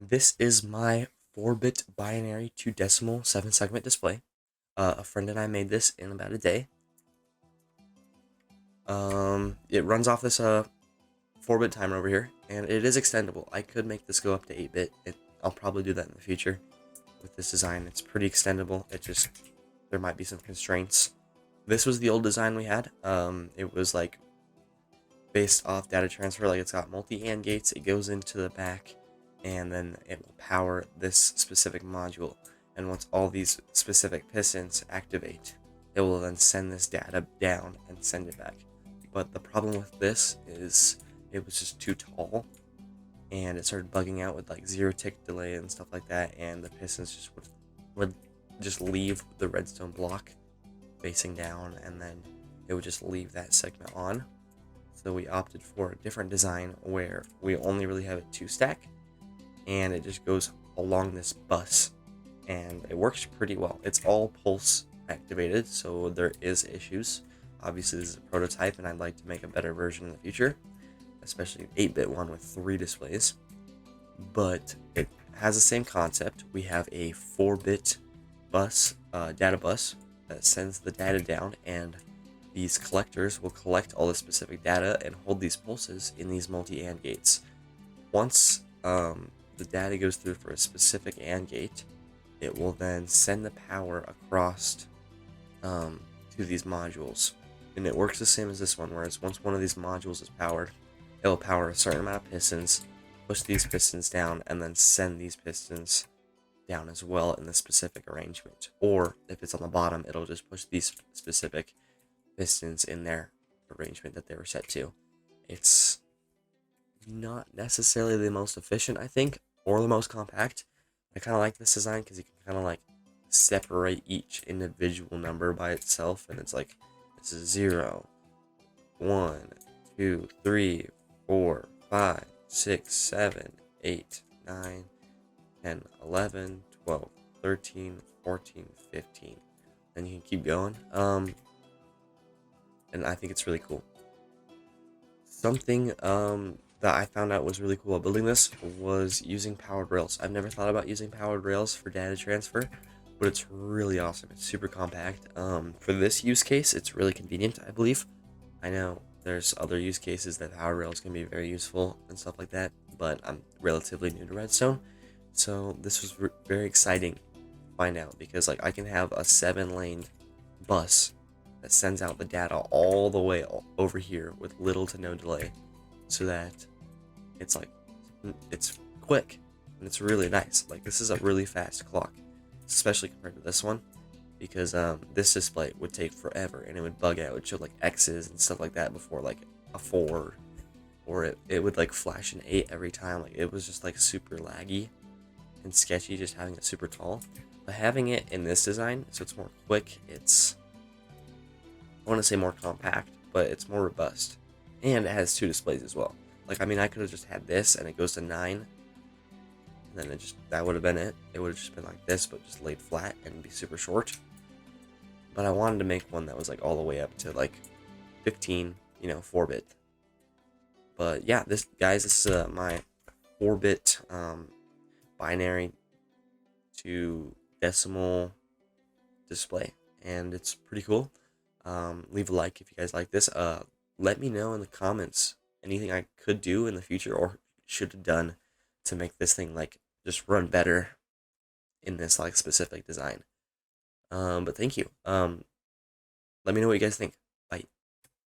This is my 4-bit binary to decimal 7-segment display. A friend and I made this in about a day. It runs off this 4-bit timer over here, and it is extendable. I could make this go up to 8-bit. I'll probably do that in the future. With this design, it's pretty extendable. There might be some constraints. This was the old design we had. It was like based off data transfer, like it's got multi-AND gates. It goes into the back, and then it will power this specific module. And once all these specific pistons activate, it will then send this data down and send it back. But the problem with this is it was just too tall, and it started bugging out with like 0-tick delay and stuff like that, and the pistons would just leave the redstone block facing down, and then it would just leave that segment on. So we opted for a different design where we only really have it 2-stack, and it just goes along this bus, and it works pretty well. It's all pulse activated, so there is issues. Obviously, this is a prototype, and I'd like to make a better version in the future, especially an 8-bit one with 3 displays. But it has the same concept. We have a 4-bit bus, data bus, that sends the data down, and these collectors will collect all the specific data and hold these pulses in these multi-AND gates. Once the data goes through for a specific AND gate, it will then send the power across to these modules. And it works the same as this one, whereas once one of these modules is powered, it will power a certain amount of pistons, push these pistons down, and then send these pistons down as well in the specific arrangement. Or if it's on the bottom, it'll just push these specific pistons in their arrangement that they were set to. It's not necessarily the most efficient, I think, or the most compact. I kind of like this design because you can kind of like separate each individual number by itself, and it's like this is 0, 1, 2, 3, 4, 5, 6, 7, 8, 9, 10, 11, 12, 13, 14, 15. And you can keep going. And I think it's really cool. Something that I found out was really cool about building this was using powered rails. I've never thought about using powered rails for data transfer, but it's really awesome. It's super compact. For this use case, it's really convenient, I believe. I know there's other use cases that powered rails can be very useful and stuff like that, but I'm relatively new to Redstone, so this was very exciting to find out, because like I can have a 7-lane bus that sends out the data all the way over here with little to no delay, so that it's like it's quick and it's really nice. Like this is a really fast clock, especially compared to this one, because this display would take forever and it would bug out. It would show like X's and stuff like that before like a 4, or it would like flash an 8 every time. Like it was just like super laggy and sketchy just having it super tall. But having it in this design, so it's more quick, I want to say more compact, but it's more robust, and it has 2 displays as well. Like, I mean, I could have just had this and it goes to 9, and then that would have been it. It would have just been like this, but just laid flat and be super short. But I wanted to make one that was like all the way up to like 15, 4-bit. But yeah, this is my 4-bit binary to decimal display, and it's pretty cool. Leave a like if you guys like this. Let me know in the comments anything I could do in the future or should have done to make this thing like just run better in this like specific design. But thank you. Let me know what you guys think.